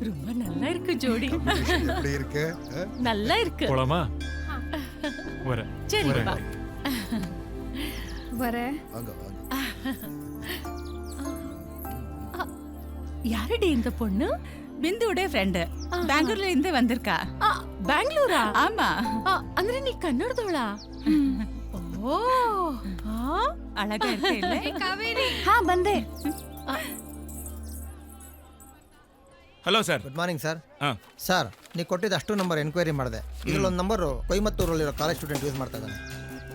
ரொம்ப நல்லா இருக்கு ஜோடி. எப்படி இருக்கு? நல்லா இருக்கு. போலாமா? வர. சரி வா. வர. வாங்க வாங்க. யாரடி இந்த பொண்ணு? ಬಿಂದುಡೆ ಫ್ರೆಂಡ್ ಬ್ಯಾಂಗ್ಳೂರ್ಲಿಂದ ಬಂದಿರ್ಕಾ. ಬ್ಯಾಂಗ್ಳೂರಾ? ಆಮಾ. ಅಂದ್ರೆ ನೀ ಕನ್ನಡದೋಳ? ಓ ಅಳಗ ಇರ್ತಿಲ್ಲ. ಕಾವೇರಿ. ಹಾ ಬಂದೆ. Hello sir. Good morning sir. ಹಾಂ ಸರ್, ನೀವು ಕೊಟ್ಟಿದ್ದು ಅಷ್ಟು ನಂಬರ್ ಎನ್ಕ್ವೈರಿ ಮಾಡಿದೆ. ಇದರಲ್ಲೊಂದು ನಂಬರು ಕೊಯಮತ್ತೂರಲ್ಲಿರೋ ಕಾಲೇಜ್ ಸ್ಟೂಡೆಂಟ್ ಯೂಸ್ ಮಾಡ್ತಾ ಇದ್ದಾನೆ.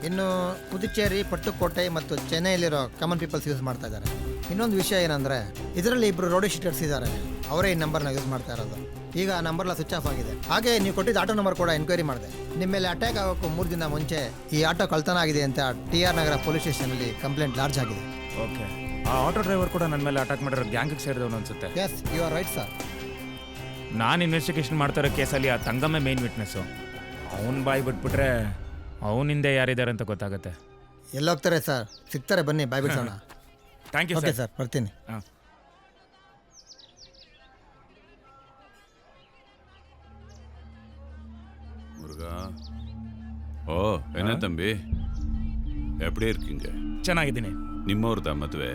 ಇನ್ನು ಪುದುಚೇರಿ, ಪಟ್ಟುಕೋಟೆ ಮತ್ತು ಚೆನ್ನೈಯಲ್ಲಿರೋ ಕಾಮನ್ ಪೀಪಲ್ಸ್ ಯೂಸ್ ಮಾಡ್ತಾ ಇದ್ದಾರೆ. ಇನ್ನೊಂದು ವಿಷಯ ಏನಂದರೆ, ಇದರಲ್ಲಿ ಇಬ್ಬರು ರೋಡಿ ಶೀಟರ್ಸ್ ಇದ್ದಾರೆ. ಅವರೇ ಈ ನಂಬರ್ನ ಯೂಸ್ ಮಾಡ್ತಾ ಇರೋದು. ಈಗ ಆ ನಂಬರ್ನ ಸ್ವಿಚ್ ಆಫ್ ಆಗಿದೆ. ಹಾಗೆ ನೀವು ಕೊಟ್ಟಿದ್ದು ಆಟೋ ನಂಬರ್ ಕೂಡ ಎನ್ಕ್ವೈರಿ ಮಾಡಿದೆ. ನಿಮ್ಮ ಮೇಲೆ ಅಟ್ಯಾಕ್ ಆಗೋಕ್ಕೂ 3 ದಿನ ಮುಂಚೆ ಈ ಆಟೋ ಕಳ್ತನ ಆಗಿದೆ ಅಂತ TR ನಗರ ಪೊಲೀಸ್ ಸ್ಟೇಷನಲ್ಲಿ ಕಂಪ್ಲೇಂಟ್ ಲಾಡ್ಜ್ ಆಗಿದೆ. ಓಕೆ. ಆ ಆಟೋ ಡ್ರೈವರ್ ಕೂಡ ನನ್ನ ಮೇಲೆ ಅಟ್ಯಾಕ್ ಮಾಡಿರೋ ಗ್ಯಾಂಗಿಗೆ ಸೇರಿದವನು ಅನ್ಸುತ್ತೆ. Yes, you are right sir. ನಾನು ಇನ್ವೆಸ್ಟಿಗೇಷನ್ ಮಾಡ್ತಾ ಇರೋ ಕೇಸಲ್ಲಿ ಆ ತಂಗಮ್ಮೆ ಮೇನ್ ವಿಟ್ನೆಸ್ಸು. ಅವನ ಬಾಯಿ ಬಿಟ್ಬಿಟ್ರೆ ಅವನಿಂದೆ ಯಾರಿದ್ದಾರೆ ಅಂತ ಗೊತ್ತಾಗುತ್ತೆ. ಎಲ್ಲೋಗ್ತಾರೆ ಸರ್? ಸಿಗ್ತಾರೆ, ಬನ್ನಿ ಬಾಯ್ ಬಿಡ್ಸೋಣ. ಥ್ಯಾಂಕ್ ಯು ಓಕೆ ಸರ್, ಬರ್ತೀನಿ. ಹಾಂ. முருகா, ஓ என்ன தம்பி, எப்படி இருக்கீங்க? ಚೆನ್ನಾಗಿದ್ದೀನಿ. ನಿಮ್ಮವ್ರದಾ ಮದುವೆ?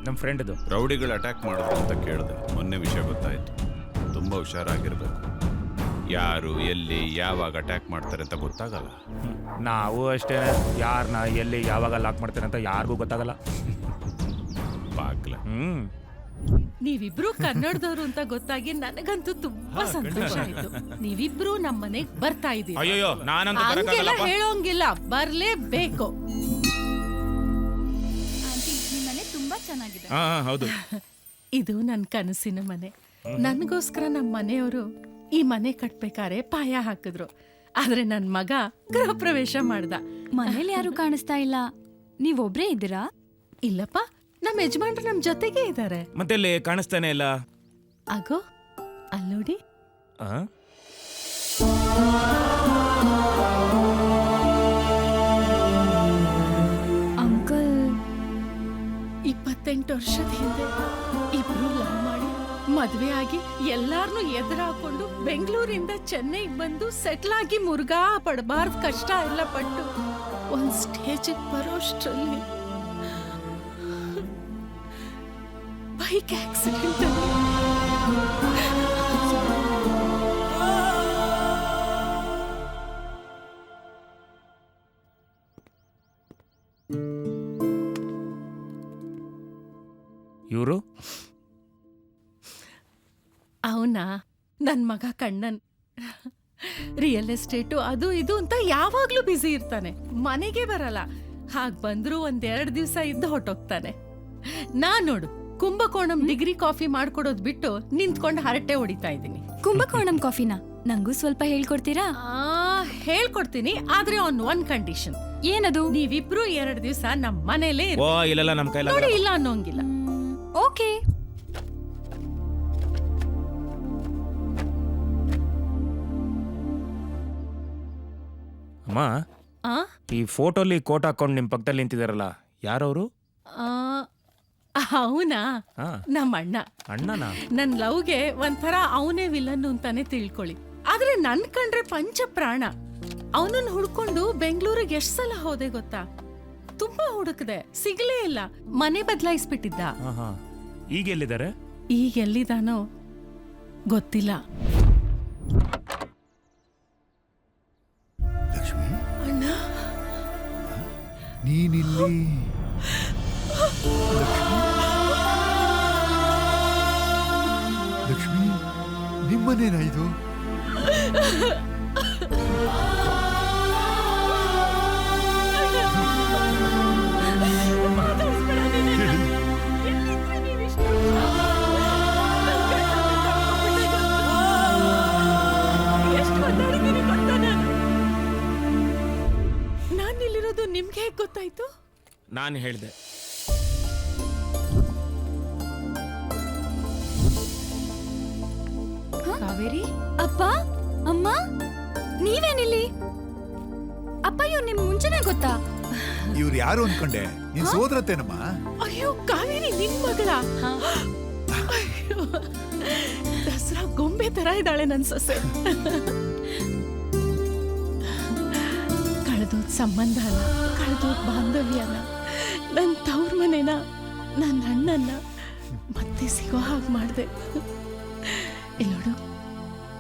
ನಮ್ಮ ಫ್ರೆಂಡ್ದು. ರೌಡಿಗಳು ಅಟ್ಯಾಕ್ ಮಾಡಿದ್ರು ಅಂತ ಕೇಳಿದೆ. ಮೊನ್ನೆ ವಿಷಯ ಗೊತ್ತಾಯ್ತು. ತುಂಬ ಹುಷಾರಾಗಿರ್ಬೇಕು. ಯಾರು ಎಲ್ಲಿ ಯಾವಾಗ ಅಟ್ಯಾಕ್ ಮಾಡ್ತಾರೆ ಅಂತ ಗೊತ್ತಾಗಲ್ಲ. ನಾವು ಅಷ್ಟೇ, ಯಾರನ್ನ ಎಲ್ಲಿ ಯಾವಾಗ ಲಾಕ್ ಮಾಡ್ತಾರೆ ಅಂತ ಯಾರಿಗೂ ಗೊತ್ತಾಗಲ್ಲ. ಬಾಗ್ಲ. ನೀವಿಬ್ರು ಕನ್ನಡದವರು ಅಂತ ಗೊತ್ತಾಗಿ ನನಗಂತೂ ತುಂಬಾ ಸಂತೋಷ ಆಯ್ತು. ನೀವಿಬ್ರು ನಮ್ಮ ಮನೆಗ್ ಬರ್ತಾ ಇದೀವಿ. ಅಯ್ಯೋ, ನಾನಂತೂ ಹಂಗೆಲ್ಲ ಬರಕ್ಕಾಗಲ್ಲಪ್ಪ. ಹೇಳೋಂಗಿಲ್ಲ, ಬರ್ಲೇಬೇಕು. ಆಂಟಿ, ನಿಮ್ಮ ಮನೆ ತುಂಬಾ ಚೆನ್ನಾಗಿದೆ. ಹಾಂ ಹೌದು. ಇದು ನನ್ನ ಕನಸಿನ ಮನೆ. ನನಗೋಸ್ಕರ ನಮ್ಮ ಮನೆಯವರು ಈ ಮನೆ ಕಟ್ಬೇಕಾರೆ ಪಾಯ ಹಾಕಿದ್ರು. ಆದ್ರೆ ನನ್ ಮಗ ಗೃಹ ಪ್ರವೇಶ ಮಾಡ್ದ. ಮನೇಲಿ ಯಾರು ಕಾಣಿಸ್ತಾ ಇಲ್ಲ, ನೀವೊಬ್ರೇ ಇದ್ದೀರಾ? ಇಲ್ಲಪ್ಪ, ನಮ್ಮ ಯಜಮಾನ್ರು ನಮ್ ಜೊತೆಗೆ ಇದ್ದಾರೆ. ಮತ್ತೆ ಇಲ್ಲಿ ಕಾಣಿಸ್ತಾನೆ ಇಲ್ಲ. ಆಗೋ ಅಲ್ಲೋಡಿ. ಅಂಕಲ್, 28 ವರ್ಷದ ಹಿಂದೆ ಇಬ್ರು ಲವ್ ಮಾಡಿ ಮದ್ವೆ ಆಗಿ ಎಲ್ಲಾರ್ನು ಎದುರು ಹಾಕೊಂಡು ಬೆಂಗಳೂರಿಂದ ಚೆನ್ನೈಗೆ ಬಂದು ಸೆಟ್ಲ್ ಆಗಿ ಮುರುಗಾ ಪಡಬಾರ್ದು ಕಷ್ಟ ಎಲ್ಲ ಪಟ್ಟು ಒಂದ್ ಸ್ಟೇಜಿಗೆ ಬರೋಷ್ಟ್ರಲ್ಲಿ ಬೈಕ್ ಆಕ್ಸಿಡೆಂಟ್ ಇವರು ಅವನ ನನ್ ಮಗ ಕಣ್ಣನ್. ರಿಯಲ್ ಎಸ್ಟೇಟು ಅದು ಇದು ಅಂತ ಯಾವಾಗ್ಲೂ ಬ್ಯುಸಿ ಇರ್ತಾನೆ, ಮನೆಗೆ ಬರಲ್ಲ. ಹಾಗ್ ಬಂದ್ರು 1-2 ದಿವಸ ಇದ್ದು ಹೊಟ್ಟೋಗ್ತಾನೆ. ನಾನ್ ನೋಡು, ಕುಂಭಕೋಣಂ ಡಿಗ್ರಿ ಕಾಫಿ ಮಾಡ್ಕೊಡೋದ್ ಬಿಟ್ಟು ನಿಂತ್ಕೊಂಡು ಹರಟೆ ಹೊಡಿತಾ ಇದ್ದೀನಿ. ಕುಂಭಕೋಣಂ ಕಾಫಿನಾ ನಂಗೂ ಸ್ವಲ್ಪ ಹೇಳ್ಕೊಡ್ತೀರಾ? ಹೇಳ್ಕೊಡ್ತೀನಿ, ಆದ್ರೆ ಆನ್ ಒನ್ ಕಂಡೀಷನ್. ಏನದು? ನೀವಿಬ್ರು 2 ದಿವಸ ನಮ್ ಮನೇಲೇ ಓ ಇಲ್ಲ ನಮ್ಮ ಕೈಲ ನೋಡಿ, ಇಲ್ಲ ಅನ್ನೋಂಗಿಲ್ಲ. ಓಕೆ. ಅಮ್ಮ, ಈ ಫೋಟೋಲಿ ಕೋಟ್ ಹಾಕೊಂಡು ನಿಮ್ ಪಕ್ಕದಲ್ಲಿ ನಿಂತಿದಾರಲ್ಲ, ಯಾರವರು? ಅವನಾ? ನಮ್ಮ ಅಣ್ಣ. ಅಣ್ಣನಾ? ನನ್ ಲವ್ಗೆ ಒಂಥರ ಅವನೇ ವಿಲನ್ ಅಂತಾನೆ ತಿಳ್ಕೊಳ್ಳಿ. ಆದ್ರೆ ನನ್ ಕಂಡ್ರೆ ಪಂಚ ಪ್ರಾಣ. ಅವನನ್ನ ಹುಡ್ಕೊಂಡು ಬೆಂಗಳೂರಿಗೆ ಎಷ್ಟ್ ಸಲ ಹೋದೆ ಗೊತ್ತಾ? ತುಂಬಾ ಹುಡುಕದೆ, ಸಿಗ್ಲೇ ಇಲ್ಲ. ಮನೆ ಬದಲಾಯಿಸ್ಬಿಟ್ಟಿದ್ದ. ಈಗ ಎಲ್ಲಿದ್ದಾರೆ? ಈಗ ಎಲ್ಲಿದಾನೋ ಗೊತ್ತಿಲ್ಲ. ಲಕ್ಷ್ಮಿ, ಅಣ್ಣ, ನೀನಿಲ್ಲಿ? ಲಕ್ಷ್ಮಿ, ನಿಮ್ಮನೇನಾ ಇದು? ನಾನಿಲ್ಲಿರೋದು ನಿಮ್ಗೆ ಹೇಗ್ ಗೊತ್ತಾಯ್ತು? ನಾನು ಹೇಳ್ದೆ. ಕಾವೇರಿ, ಅಪ್ಪ, ಅಮ್ಮ, ನೀವೇನಿಲ್ಲಿ? ಅಪ್ಪ, ಇವ್ರು ನಿಮ್ ಮುಂಚೆನೆ ಗೊತ್ತಾ? ಇವ್ರು ಯಾರು ಅನ್ಕೊಂಡೆ? ನೀನ್ ಸೋದರತ್ತೇನಮ್ಮ? ಅಯ್ಯೋ ಕಾವೇರಿ, ನಿನ್ ಮಗಳ? ತರ ಇದ್ದಾಳೆ ನನ್ ಸೊಸೆ. ಕಳೆದೋದ್ ಸಂಬಂಧನ, ಕಳೆದೋದ್ ಬಾಂಧವ್ಯನ, ನನ್ ತವ್ರ ಮನೆನ, ನನ್ನ ಅಣ್ಣನ್ನ ಮತ್ತೆ ಸಿಗೋ ಹಾಗೆ ಮಾಡಿದೆ. ಇಲ್ಲೋಡು,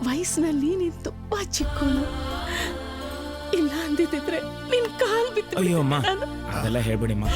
ವಯಸ್ಸಿನಲ್ಲಿ ನೀನ್ ತುಂಬಾ ಚಿಕ್ಕವನು. ಇಲ್ಲ ಅಂದಿದ್ರೆ ನಿನ್ ಕಾಲ್ ಬಿತ್ತು. ಅಯ್ಯೋ ಅಮ್ಮ, ಅದೆಲ್ಲ ಹೇಳ್ಬಿಡಿಮ್ಮ.